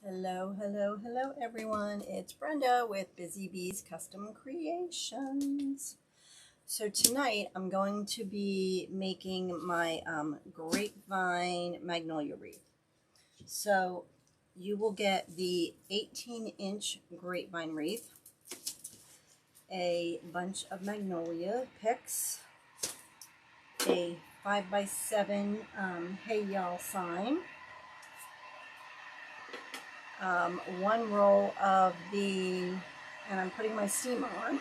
Hello, hello, hello everyone. It's Brenda with Busy Bees Custom Creations. So tonight I'm going to be making my Grapevine Magnolia Wreath. So you will get the 18-inch Grapevine Wreath, a bunch of magnolia picks, a 5x7 Hey Y'all sign, one roll of the, and I'm putting my steamer on,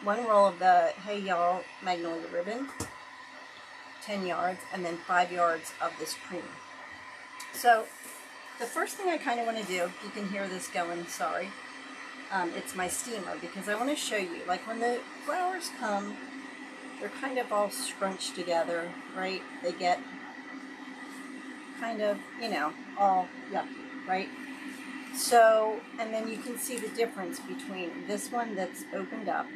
one roll of the Hey Y'all Magnolia ribbon, 10 yards, and then 5 yards of this cream. So the first thing I kind of want to do, you can hear this going, sorry, it's my steamer, because I want to show you, like when the flowers come, they're kind of all scrunched together, right? They get kind of, you know, all yucky, right? So, and then you can see the difference between this one that's opened up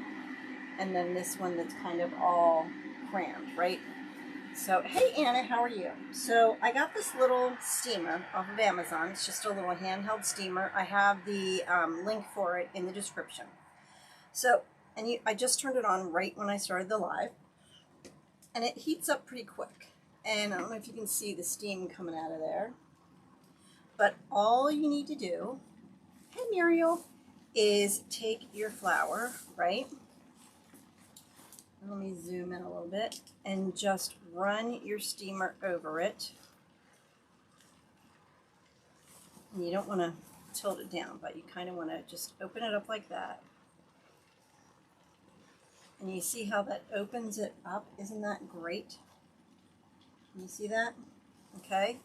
and then this one that's kind of all crammed, right? So, hey Anna, how are you? So I got this little steamer off of Amazon. It's just a little handheld steamer. I have the link for it in the description. So, and I just turned it on right when I started the live, and it heats up pretty quick. And I don't know if you can see the steam coming out of there. But all you need to do, hey Muriel, is take your flower, right? Let me zoom in a little bit and just run your steamer over it. And you don't want to tilt it down, but you kind of want to just open it up like that. And you see how that opens it up? Isn't that great? Can you see that? Okay.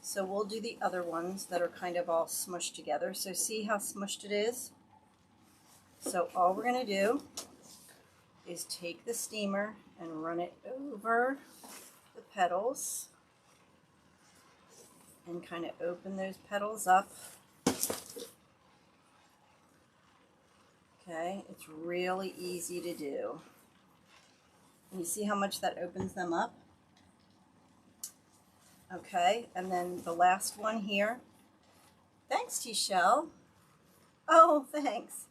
So we'll do the other ones that are kind of all smushed together. So see how smushed it is? So all we're going to do is take the steamer and run it over the petals and kind of open those petals up. Okay, it's really easy to do. And you see how much that opens them up? Okay, and then the last one here. Thanks, T-Shell. Oh, thanks.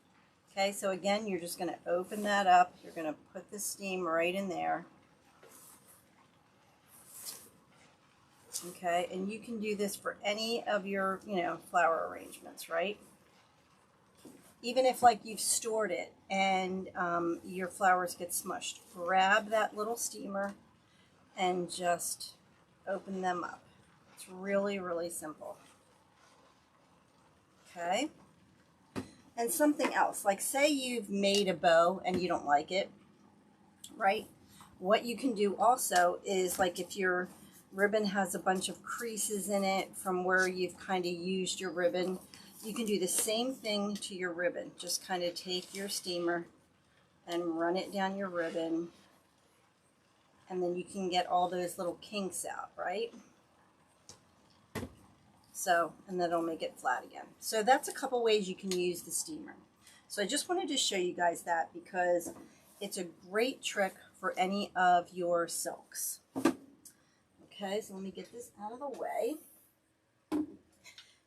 Okay, so again, you're just going to open that up. You're going to put the steam right in there. Okay, and you can do this for any of your, flower arrangements, right? Even if like you've stored it and your flowers get smushed, grab that little steamer and just open them up. It's really, really simple. Okay. And something else, like say you've made a bow and you don't like it, right? What you can do also is, like, if your ribbon has a bunch of creases in it from where you've kind of used your ribbon, you can do the same thing to your ribbon. Just kind of take your steamer and run it down your ribbon, and then you can get all those little kinks out, right? So, and then it'll make it flat again. So that's a couple ways you can use the steamer. So I just wanted to show you guys that because it's a great trick for any of your silks. Okay, so let me get this out of the way.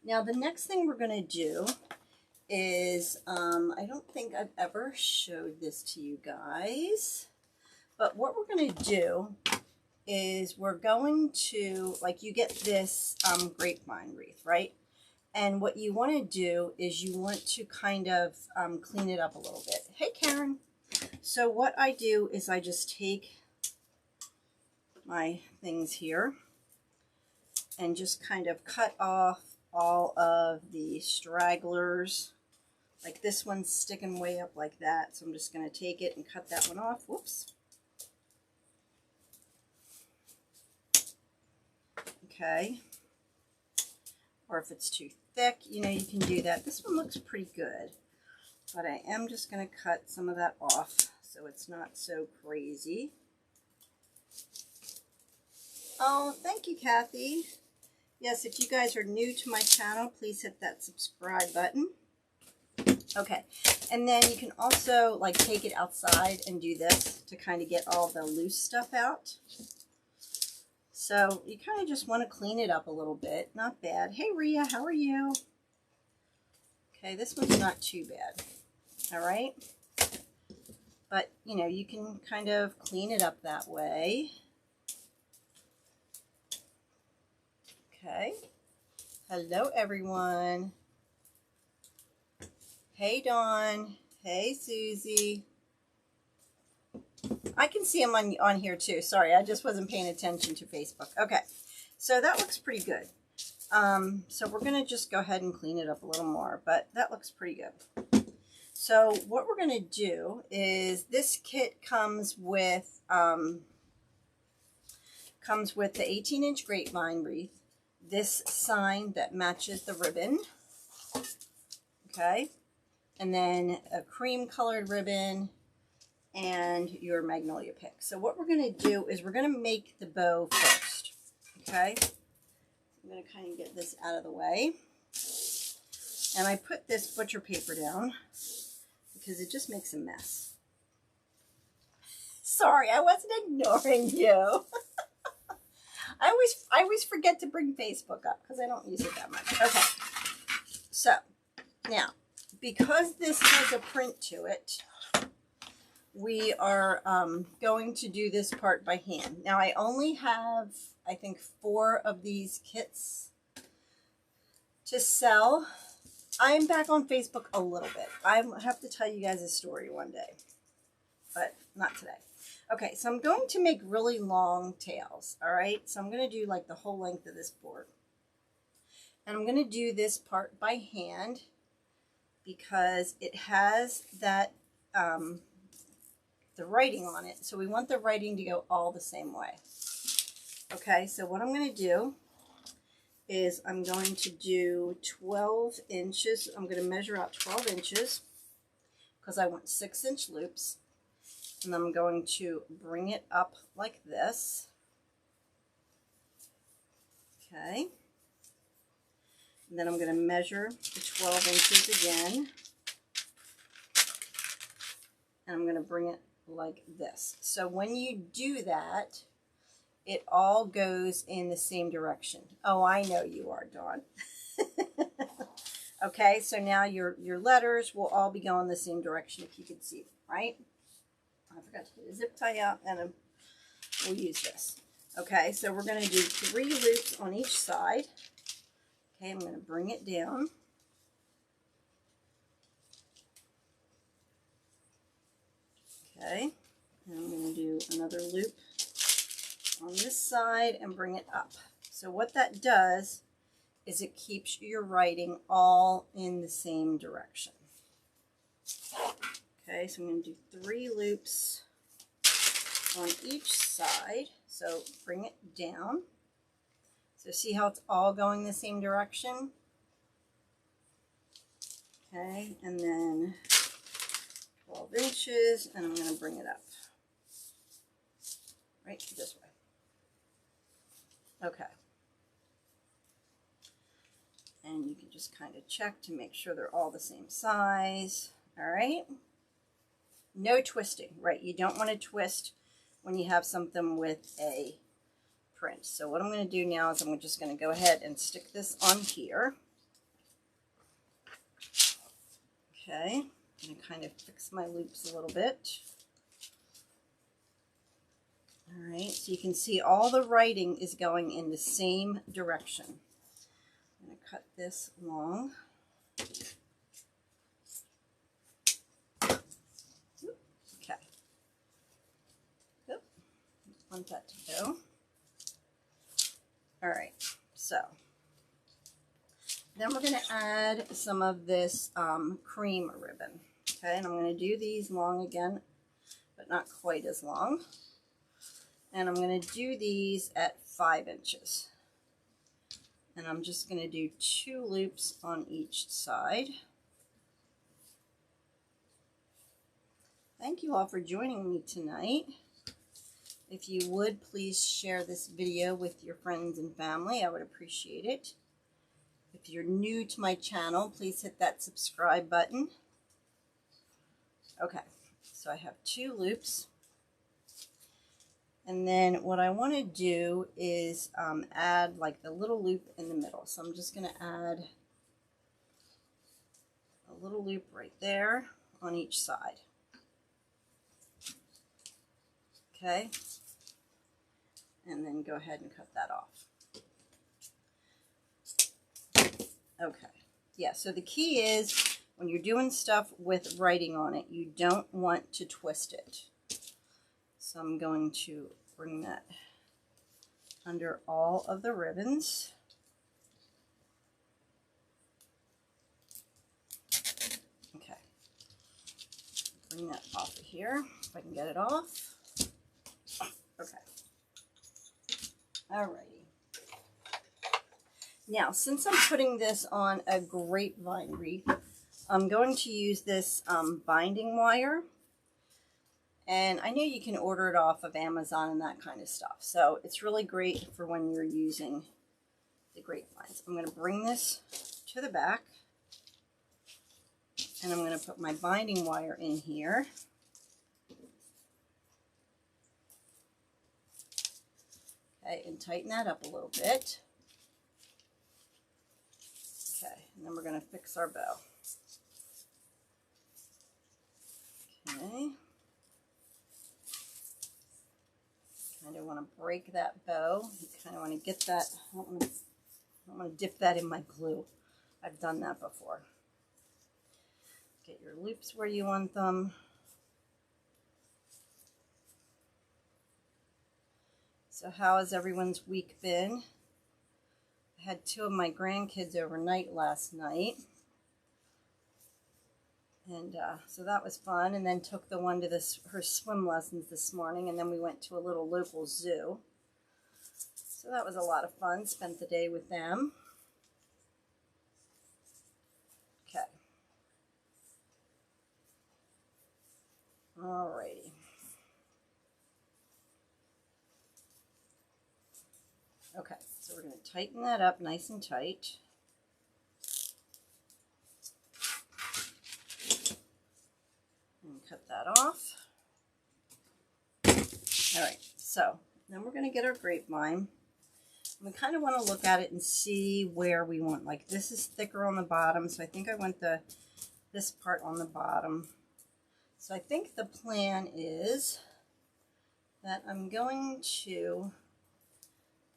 Now the next thing we're going to do is, I don't think I've ever showed this to you guys, but what we're going to do is we're going to, like, you get this grapevine wreath, right? And what you want to do is you want to kind of clean it up a little bit. Hey Karen. So what I do is I just take my things here and just kind of cut off all of the stragglers. Like this one's sticking way up like that, so I'm just going to take it and cut that one off. Whoops. Okay. Or if it's too thick, you can do that. This one looks pretty good, but I am just going to cut some of that off so it's not so crazy. Oh, thank you, Kathy. Yes, if you guys are new to my channel, please hit that subscribe button. Okay, and then you can also, like, take it outside and do this to kind of get all the loose stuff out. So you kind of just want to clean it up a little bit. Not bad. Hey Rhea, how are you? Okay, this one's not too bad. All right. But, you know, you can kind of clean it up that way. Okay. Hello, everyone. Hey, Dawn. Hey, Susie. I can see them on here too. Sorry, I just wasn't paying attention to Facebook. Okay, so that looks pretty good. So we're going to just go ahead and clean it up a little more, but that looks pretty good. So what we're going to do is this kit comes with the 18-inch grapevine wreath, this sign that matches the ribbon, okay, and then a cream colored ribbon and your magnolia pick. So what we're going to do is we're going to make the bow first, okay. I'm going to kind of get this out of the way. And I put this butcher paper down because it just makes a mess. Sorry, I wasn't ignoring you. I always forget to bring Facebook up because I don't use it that much. Okay. So, now, because this has a print to it, we are going to do this part by hand. Now, I only have, I think, 4 of these kits to sell. I'm back on Facebook a little bit. I have to tell you guys a story one day, but not today. Okay, so I'm going to make really long tails, all right? So I'm going to do like the whole length of this board. And I'm going to do this part by hand because it has that, the writing on it. So we want the writing to go all the same way. Okay, so what I'm going to do is I'm going to do 12 inches. I'm going to measure out 12 inches because I want 6-inch loops. And I'm going to bring it up like this. Okay. And then I'm going to measure the 12 inches again. And I'm going to bring it like this. So when you do that, it all goes in the same direction. Oh, I know you are, Dawn. Okay, so now your letters will all be going the same direction if you can see, right? I forgot to get a zip tie out, and we'll use this. Okay, so we're going to do 3 loops on each side. Okay, I'm going to bring it down. Okay, and I'm going to do another loop on this side and bring it up. So what that does is it keeps your writing all in the same direction. Okay, so I'm going to do 3 loops on each side. So bring it down. So see how it's all going the same direction? Okay, and then 12 inches, and I'm going to bring it up. Right this way. Okay. And you can just kind of check to make sure they're all the same size. All right. No twisting, right? You don't want to twist when you have something with a print. So what I'm going to do now is I'm just going to go ahead and stick this on here. Okay. I'm going to kind of fix my loops a little bit. All right. So you can see all the writing is going in the same direction. I'm going to cut this long. Okay. Oop. Want that to go. All right. So then we're going to add some of this cream ribbon. Okay. And I'm going to do these long again, but not quite as long. And I'm going to do these at 5 inches. And I'm just going to do 2 loops on each side. Thank you all for joining me tonight. If you would, please share this video with your friends and family. I would appreciate it. If you're new to my channel, please hit that subscribe button. Okay, so I have 2 loops. And then what I want to do is add like the little loop in the middle. So I'm just going to add a little loop right there on each side. Okay, and then go ahead and cut that off. Okay, yeah, so the key is when you're doing stuff with writing on it, you don't want to twist it. So I'm going to bring that under all of the ribbons. Okay, bring that off of here if I can get it off. Okay, alrighty. Now, since I'm putting this on a grapevine wreath, I'm going to use this binding wire. And I know you can order it off of Amazon and that kind of stuff. So it's really great for when you're using the grapevines. I'm going to bring this to the back. And I'm going to put my binding wire in here. Okay, and tighten that up a little bit. Okay, and then we're going to fix our bow. Okay. Kind of want to break that bow. You kind of want to get that. I don't want to dip that in my glue. I've done that before. Get your loops where you want them. So how has everyone's week been? I had 2 of my grandkids overnight last night. And so that was fun, and then took the one to her swim lessons this morning, and then we went to a little local zoo. So that was a lot of fun, spent the day with them. Okay. Alrighty. Okay, so we're going to tighten that up nice and tight. And cut that off. All right, so then we're going to get our grapevine. We kind of want to look at it and see where we want. Like this is thicker on the bottom, so I think I want this part on the bottom. So I think the plan is that I'm going to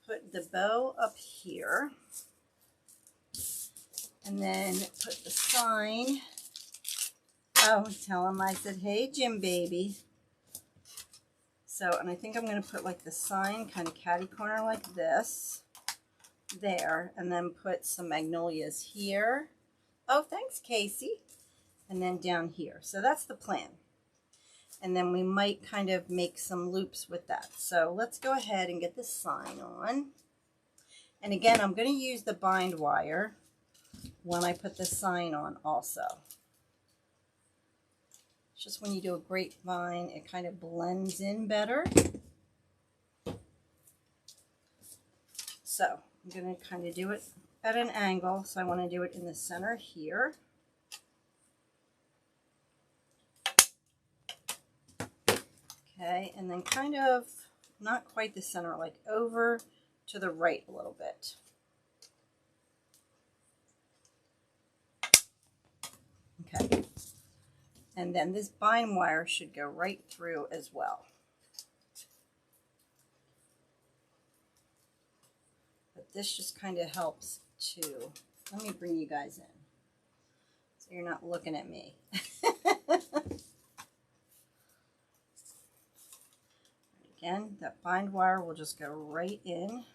put the bow up here and then put the sign. Oh, tell him I said, hey, Jim baby. So, and I think I'm going to put like the sign kind of catty corner like this, there, and then put some magnolias here. Oh, thanks, Casey. And then down here. So that's the plan. And then we might kind of make some loops with that. So let's go ahead and get the sign on. And again, I'm going to use the bind wire when I put the sign on also. Just when you do a grapevine, it kind of blends in better. So I'm going to kind of do it at an angle. So I want to do it in the center here. Okay, and then kind of, not quite the center, like over to the right a little bit. Okay. And then this bind wire should go right through as well. But this just kind of helps to, let me bring you guys in so you're not looking at me. Again, that bind wire will just go right in.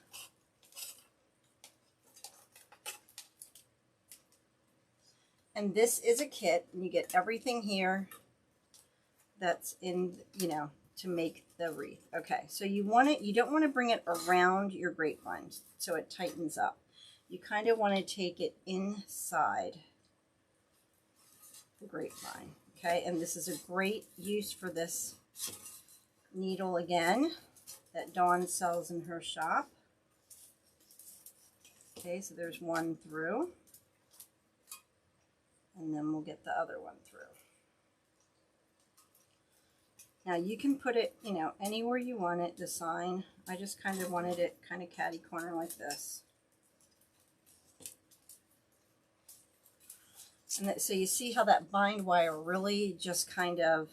And this is a kit, and you get everything here that's in, you know, to make the wreath. Okay, so you want it, you don't want to bring it around your grapevine so it tightens up. You kind of want to take it inside the grapevine. Okay, and this is a great use for this needle again that Dawn sells in her shop. Okay, so there's one through. And then we'll get the other one through. Now you can put it, you know, anywhere you want it, the sign. I just kind of wanted it kind of catty corner like this. And that, so you see how that bind wire really just kind of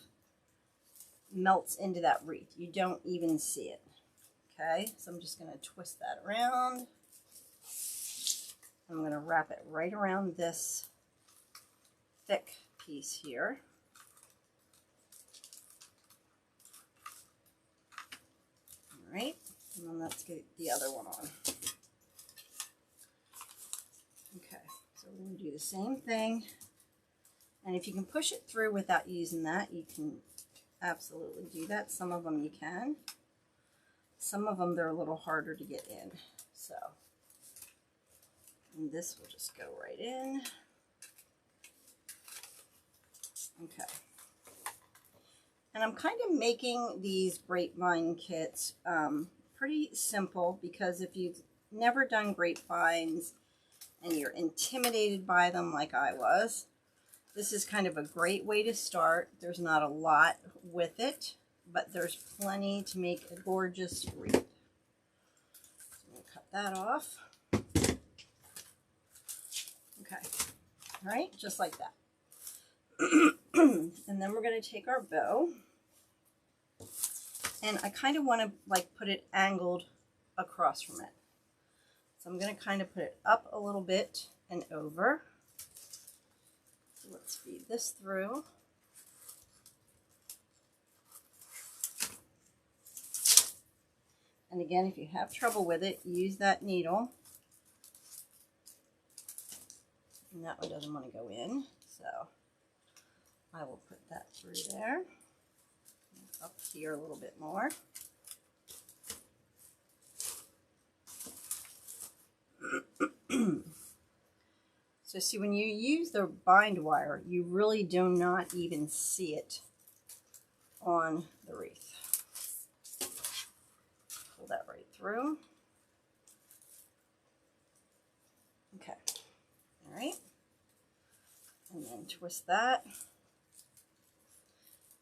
melts into that wreath. You don't even see it. Okay, so I'm just going to twist that around. I'm going to wrap it right around this thick piece here. All right, and then let's get the other one on. Okay, so we're going to do the same thing. And if you can push it through without using that, you can absolutely do that. Some of them you can. Some of them, they're a little harder to get in. So, and this will just go right in. Okay. And I'm kind of making these grapevine kits pretty simple, because if you've never done grapevines and you're intimidated by them like I was, this is kind of a great way to start. There's not a lot with it, but there's plenty to make a gorgeous wreath. So I'm going to cut that off. Okay, all right, just like that. And then we're going to take our bow, and I kind of want to like put it angled across from it. So I'm going to kind of put it up a little bit and over. So let's feed this through. And again, if you have trouble with it, use that needle. And that one doesn't want to go in, so I will put that through there. Up here a little bit more. So see, when you use the bind wire, you really do not even see it on the wreath. Pull that right through. Okay, all right. And then twist that.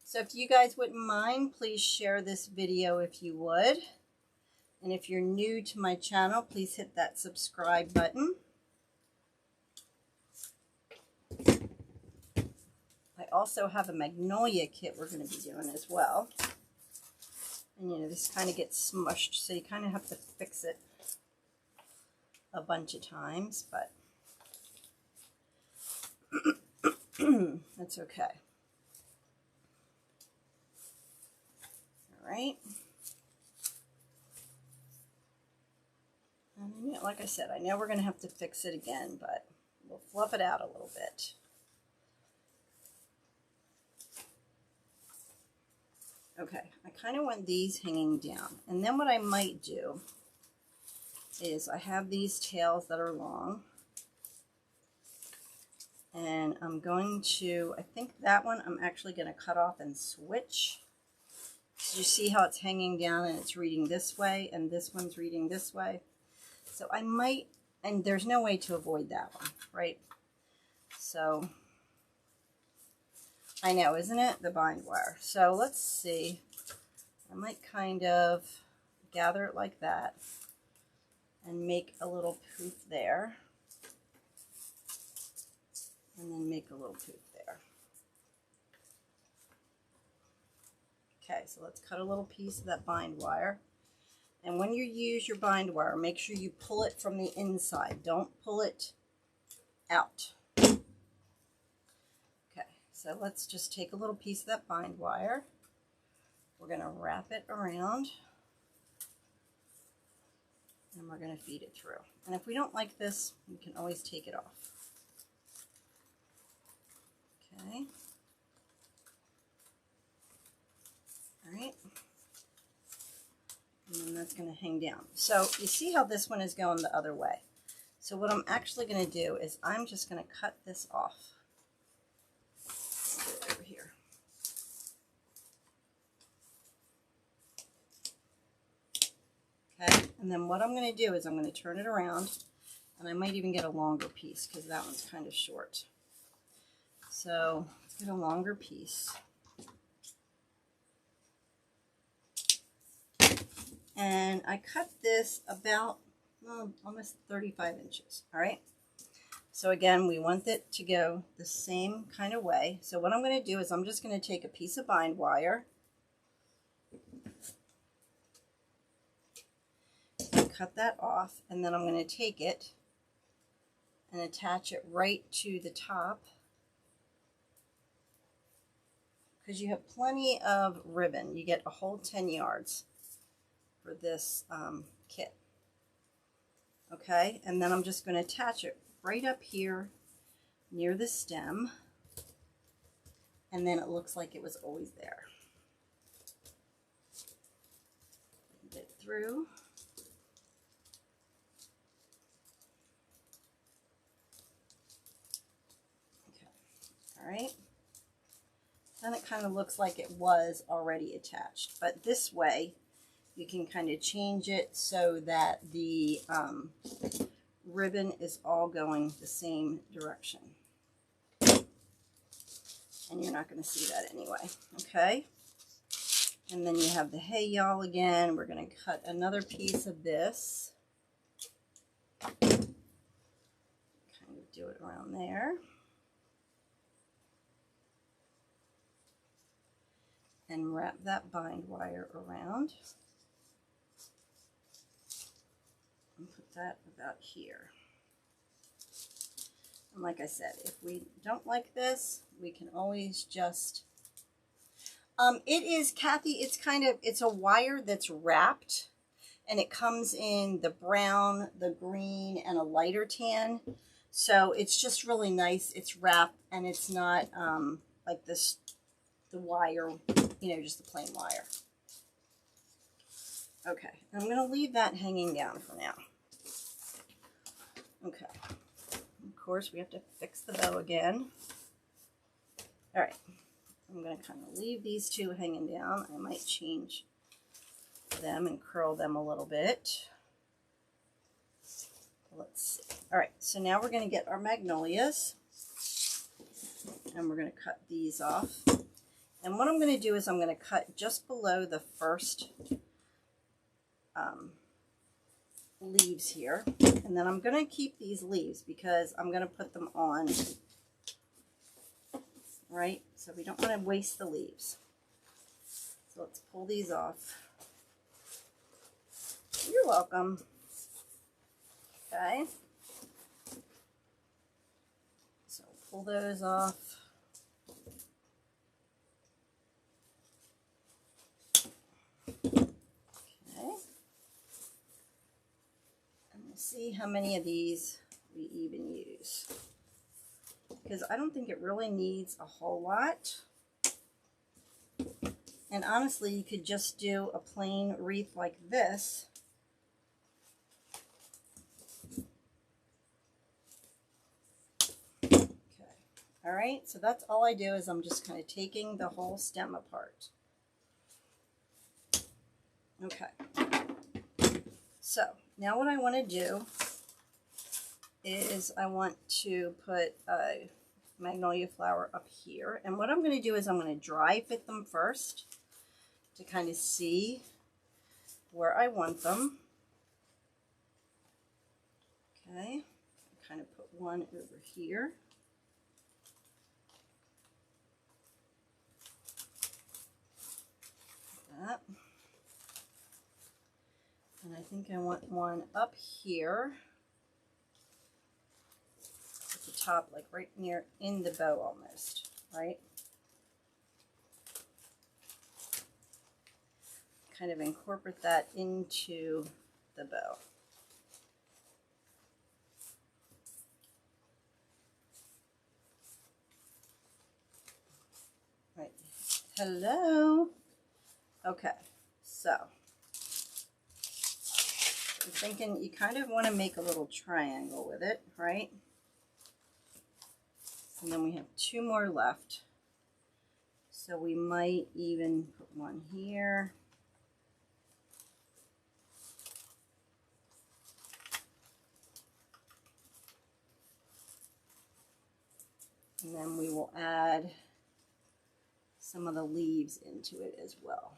So if you guys wouldn't mind, please share this video if you would. And if you're new to my channel, please hit that subscribe button. I also have a magnolia kit we're going to be doing as well. And you know, this kind of gets smushed, so you kind of have to fix it a bunch of times, but that's okay. All right. And then, like I said, I know we're going to have to fix it again, but we'll fluff it out a little bit. Okay, I kind of want these hanging down. And then what I might do is I have these tails that are long. And I'm going to, I think that one I'm actually going to cut off and switch. So you see how it's hanging down and it's reading this way, and this one's reading this way. So I might, and there's no way to avoid that one, right? So I know, isn't it? The bind wire. So let's see. I might kind of gather it like that and make a little poof there. And then make a little poof there. Okay, so let's cut a little piece of that bind wire. And when you use your bind wire, make sure you pull it from the inside. Don't pull it out. Okay, so let's just take a little piece of that bind wire. We're going to wrap it around. And we're going to feed it through. And if we don't like this, we can always take it off. Okay. All right. And then that's going to hang down. So you see how this one is going the other way. So what I'm actually going to do is I'm just going to cut this off. Put it over here. Okay. And then what I'm going to do is I'm going to turn it around, and I might even get a longer piece because that one's kind of short. So let's get a longer piece. And I cut this about almost 35 inches, all right? So So again, we want it to go the same kind of way. So what I'm going to do is I'm just going to take a piece of bind wire, cut that off, and then I'm going to take it and attach it right to the top, because you have plenty of ribbon. You get a whole 10 yards for this kit. Okay, and then I'm just going to attach it right up here near the stem, and then it looks like it was always there. Get it through. Okay, all right. Then it kind of looks like it was already attached, but this way you can kind of change it so that the ribbon is all going the same direction. And you're not going to see that anyway, okay? And then you have the hey y'all again. We're going to cut another piece of this. Kind of do it around there. And wrap that bind wire around. And put that about here. And like I said, if we don't like this, we can always just, it is, Kathy, it's a wire that's wrapped, and it comes in the brown, the green, and a lighter tan. So it's just really nice. It's wrapped, and it's not like this, the wire, you know, just the plain wire. Okay, I'm going to leave that hanging down for now. Okay. Of course, we have to fix the bow again. All right, I'm going to kind of leave these two hanging down. I might change them and curl them a little bit. Let's see. All right, so now we're going to get our magnolias, and we're going to cut these off. And what I'm going to do is I'm going to cut just below the first leaves here, and then I'm going to keep these leaves because I'm going to put them on, right? So we don't want to waste the leaves. So let's pull these off. You're welcome. Okay. So pull those off. See how many of these we even use, because I don't think it really needs a whole lot. And honestly, you could just do a plain wreath like this. Okay, all right, so that's all I do is I'm just kind of taking the whole stem apart. Okay, so now what I want to do is I want to put a magnolia flower up here. And what I'm going to do is I'm going to dry fit them first to kind of see where I want them. Okay, kind of put one over here. Like that. And I think I want one up here at the top, like right near in the bow almost, right? Kind of incorporate that into the bow. Right. Hello. Okay, so I'm thinking you kind of want to make a little triangle with it, right? And then we have two more left. So we might even put one here. And then we will add some of the leaves into it as well.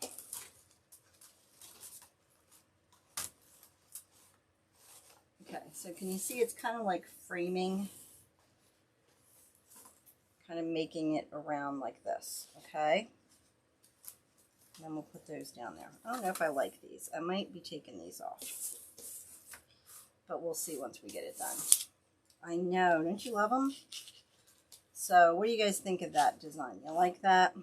Okay, so can you see it's kind of like framing kind of making it around like this, okay? And then we'll put those down there. I don't know if I like these. I might be taking these off, but we'll see once we get it done. I know, don't you love them? So what do you guys think of that design? You like that?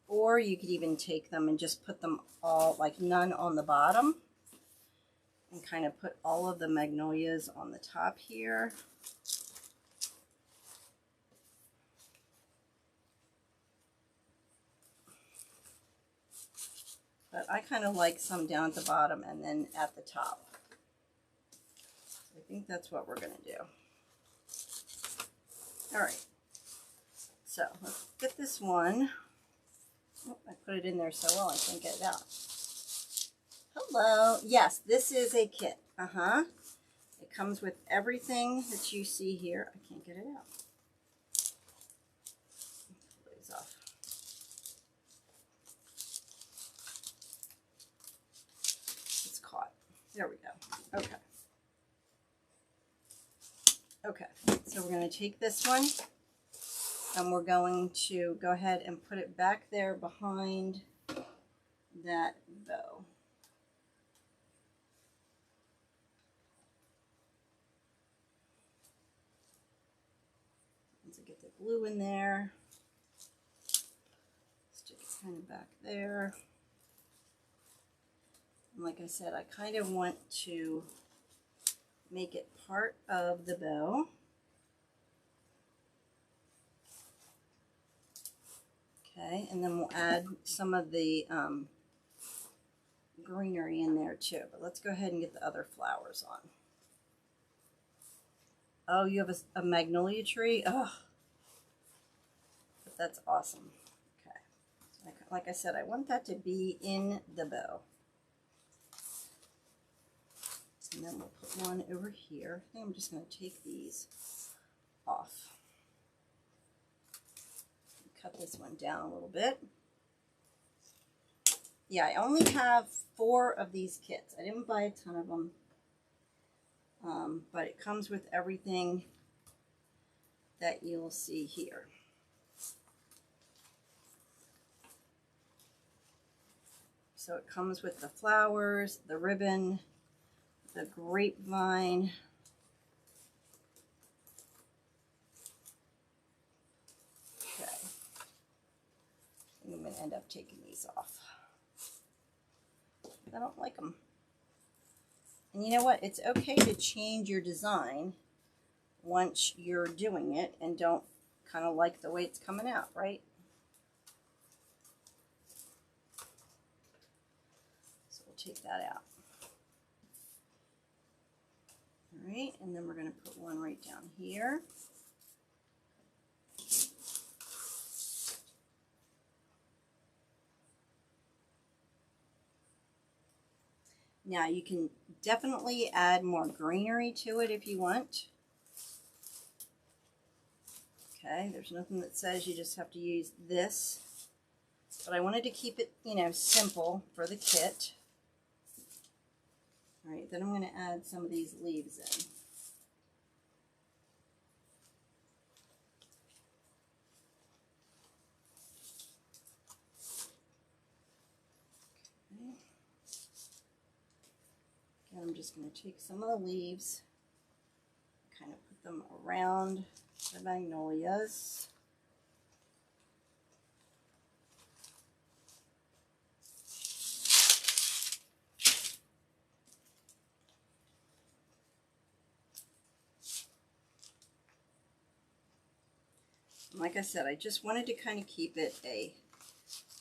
Or you could even take them and just put them all, like none on the bottom, and kind of put all of the magnolias on the top here. But I kind of like some down at the bottom and then at the top. I think that's what we're going to do. All right. So let's get this one. Oh, I put it in there so well I can't get it out. Hello. Yes, this is a kit. It comes with everything that you see here. I can't get it out. Pull these off. It's caught. There we go. Okay. Okay. So we're going to take this one and we're going to go ahead and put it back there behind that bow. Get the glue in there, stick it kind of back there, and like I said, I kind of want to make it part of the bow. Okay, and then we'll add some of the greenery in there too, but let's go ahead and get the other flowers on. Oh, you have a magnolia tree? Oh, but that's awesome. Okay. Like I said, I want that to be in the bow. And then we'll put one over here. I think I'm just going to take these off. Cut this one down a little bit. Yeah, I only have 4 of these kits. I didn't buy a ton of them. But it comes with everything that you'll see here. So it comes with the flowers, the ribbon, the grapevine, okay. I'm going to end up taking these off. I don't like them. And you know what? It's okay to change your design once you're doing it and don't kind of like the way it's coming out, right? So we'll take that out. All right, and then we're going to put one right down here. Now you can definitely add more greenery to it if you want. Okay, there's nothing that says you just have to use this, but I wanted to keep it, you know, simple for the kit. All right, then I'm going to add some of these leaves in. I'm just going to take some of the leaves, kind of put them around the magnolias. And like I said, I just wanted to kind of keep it a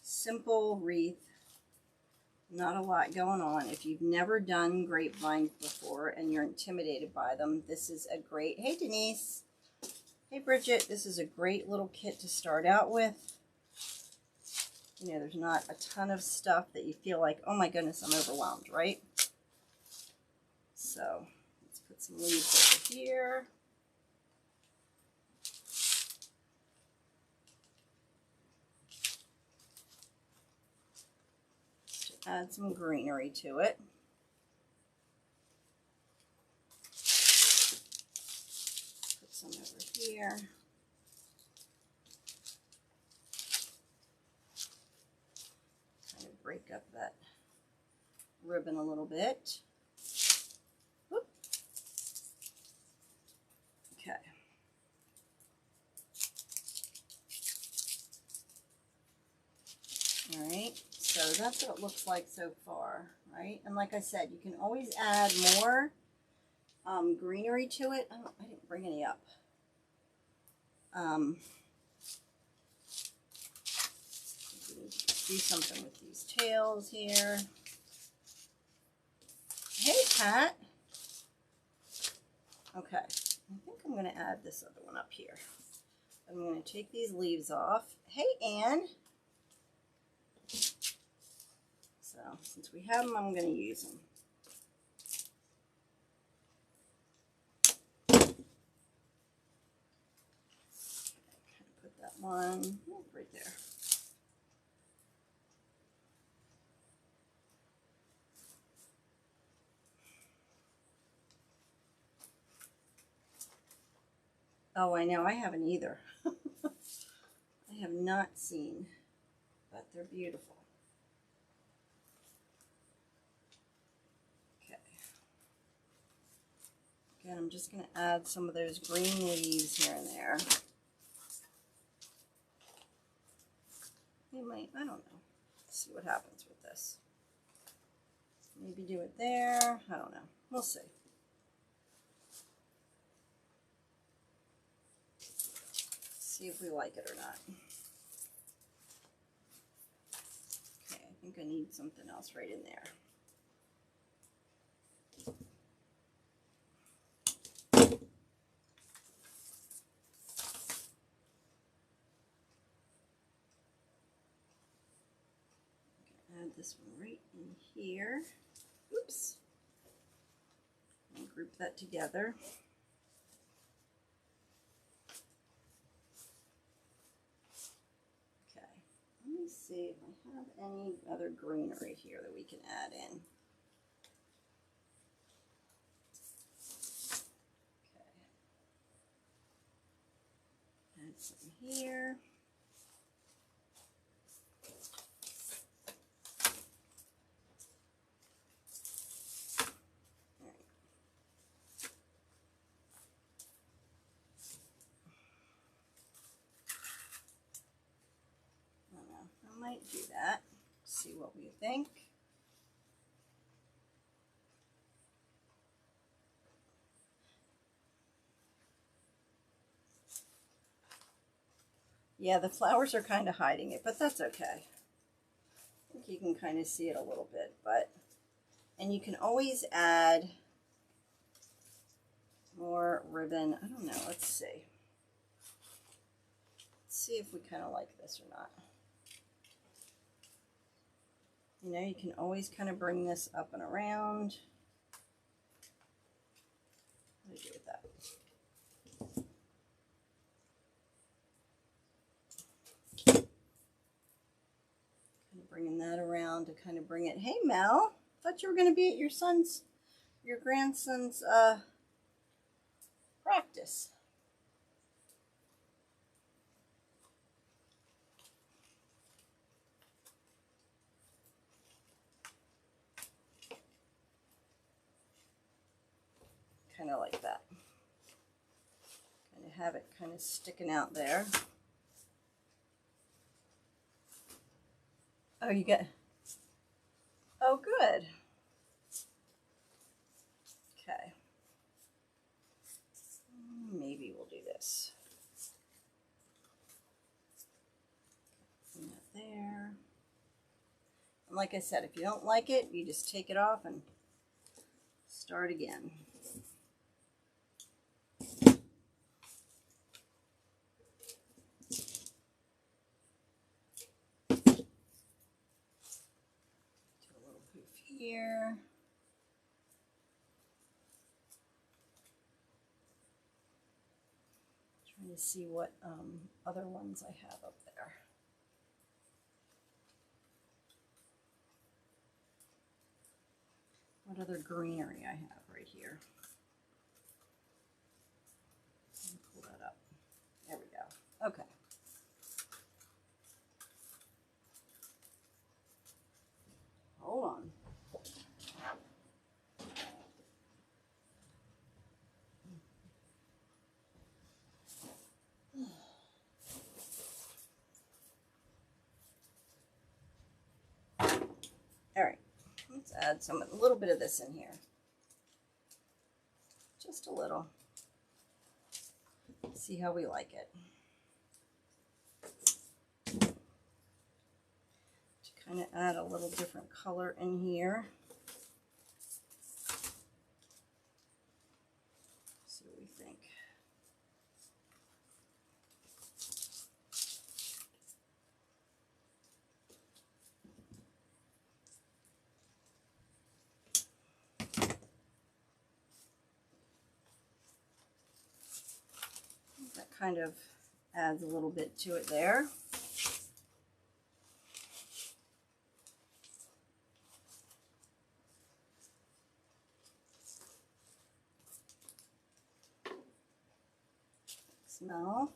simple wreath. Not a lot going on. If you've never done grapevines before and you're intimidated by them, this is a great, hey Denise, hey Bridget, this is a great little kit to start out with. You know, there's not a ton of stuff that you feel like, oh my goodness, I'm overwhelmed, right? So let's put some leaves over here. Add some greenery to it. Put some over here. ribbon a little bit. Whoop. Okay. All right, so that's what it looks like so far, right? And like I said, you can always add more greenery to it. I didn't bring any up. Do something with these tails here. Hey, Pat. Okay, I think I'm going to add this other one up here. I'm going to take these leaves off. Hey, Anne. So, since we have them, I'm going to use them. Put that one right there. Oh, I know, I haven't either. I have not seen, but they're beautiful. Okay. Again, I'm just going to add some of those green leaves here and there. You might, I don't know. Let's see what happens with this. Maybe do it there. I don't know. We'll see. See if we like it or not. Okay, I think I need something else right in there. Add this one right in here. Oops. And group that together. Okay. Let me see if I have any other greenery here that we can add in. Okay. Add some here. I might do that. See what we think. Yeah, the flowers are kind of hiding it, but that's okay. I think you can kind of see it a little bit, but, and you can always add more ribbon. I don't know, let's see. Let's see if we kind of like this or not. You know, you can always kind of bring this up and around. What do you do with that? Kind of bringing that around to kind of bring it. Hey, Mel, thought you were going to be at your grandson's practice. Kind of like that. Kind of have it kind of sticking out there. Oh, you get. Oh, good. Okay. Maybe we'll do this. Put that there. And like I said, if you don't like it, you just take it off and start again. Here. Trying to see what other ones I have up there. What other greenery I have right here. Let me pull that up. There we go. Okay. Hold on. add a little bit of this in here. Just a little. See how we like it. To kind of add a little different color in here. See what we think. That kind of adds a little bit to it there. Smell.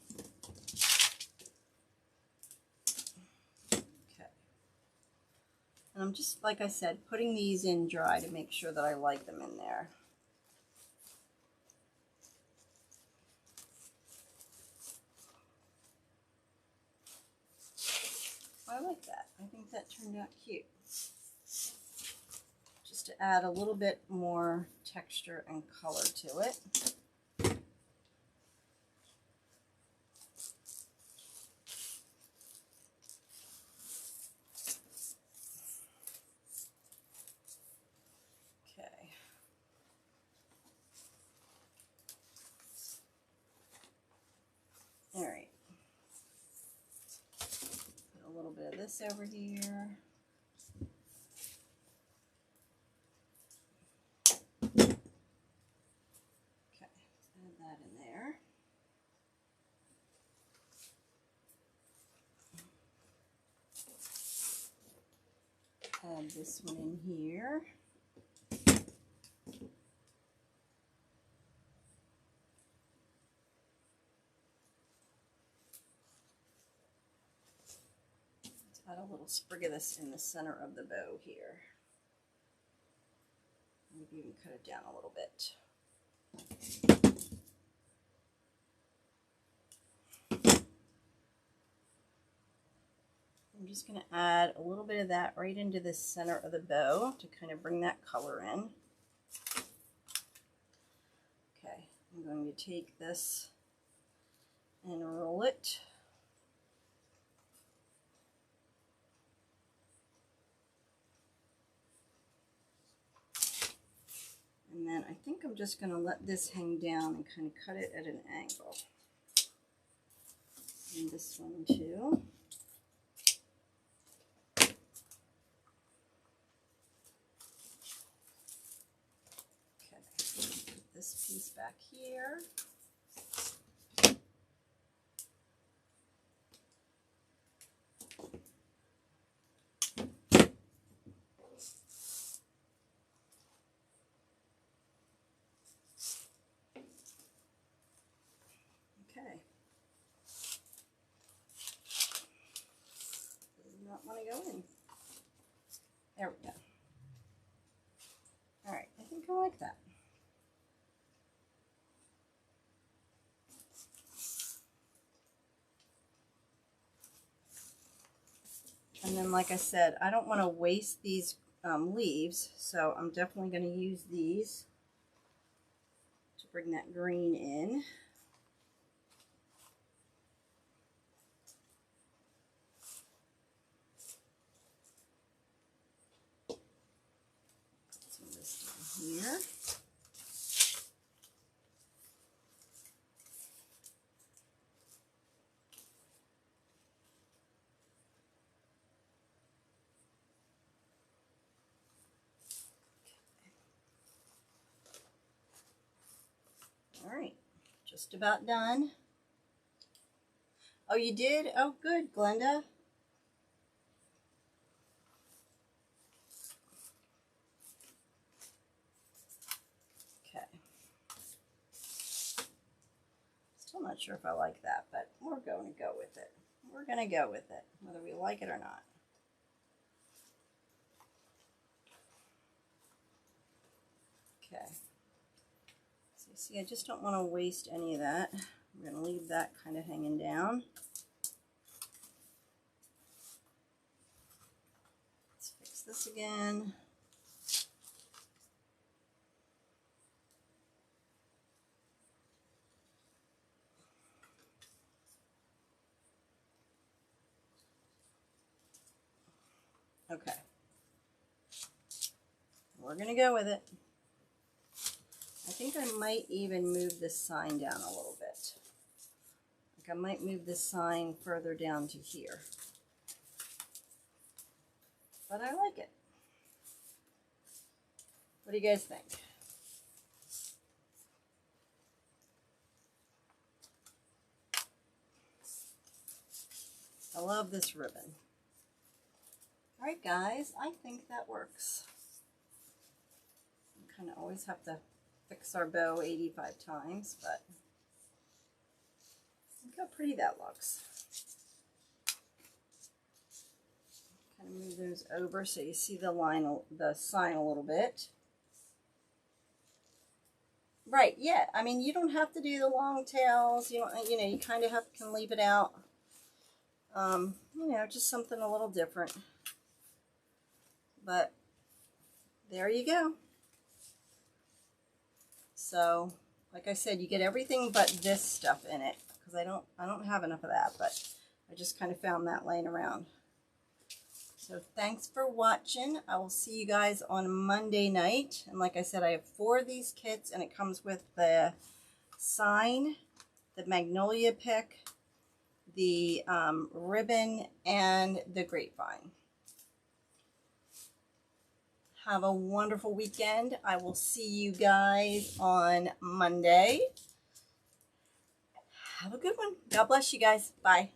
Okay. And I'm just, like I said, putting these in dry to make sure that I like them in there. I like that. I think that turned out cute. Just to add a little bit more texture and color to it. Okay. All right. Put a little bit of this over here. That in there. Add this one in here. Let's add a little sprig of this in the center of the bow here. Maybe even cut it down a little bit. I'm just going to add a little bit of that right into the center of the bow to kind of bring that color in. Okay, I'm going to take this and roll it. And then I think I'm just going to let this hang down and kind of cut it at an angle. And this one too. This piece back here. Okay. Does not want to go in. There we go. All right, I think I like that. And then, like I said, I don't want to waste these leaves, so I'm definitely going to use these to bring that green in. Put some of this down here. All right, just about done. Oh, you did? Oh, good, Glenda. Okay. Still not sure if I like that, but we're going to go with it. We're going to go with it, whether we like it or not. Okay. So you see, I just don't want to waste any of that. I'm going to leave that kind of hanging down. Let's fix this again. Okay. We're going to go with it. I think I might even move this sign down a little bit. Like I might move this sign further down to here. But I like it. What do you guys think? I love this ribbon. All right, guys, I think that works. We kind of always have to fix our bow 85 times, but look how pretty that looks. Kind of move those over so you see the line, the sign a little bit. Right, yeah. I mean, you don't have to do the long tails. You know, you kind of can leave it out. You know, just something a little different. But there you go. So, like I said, you get everything but this stuff in it because I don't have enough of that, but I just kind of found that laying around. So thanks for watching. I will see you guys on Monday night. And like I said, I have 4 of these kits, and it comes with the sign, the magnolia pick, the ribbon, and the grapevine. Have a wonderful weekend. I will see you guys on Monday. Have a good one. God bless you guys. Bye.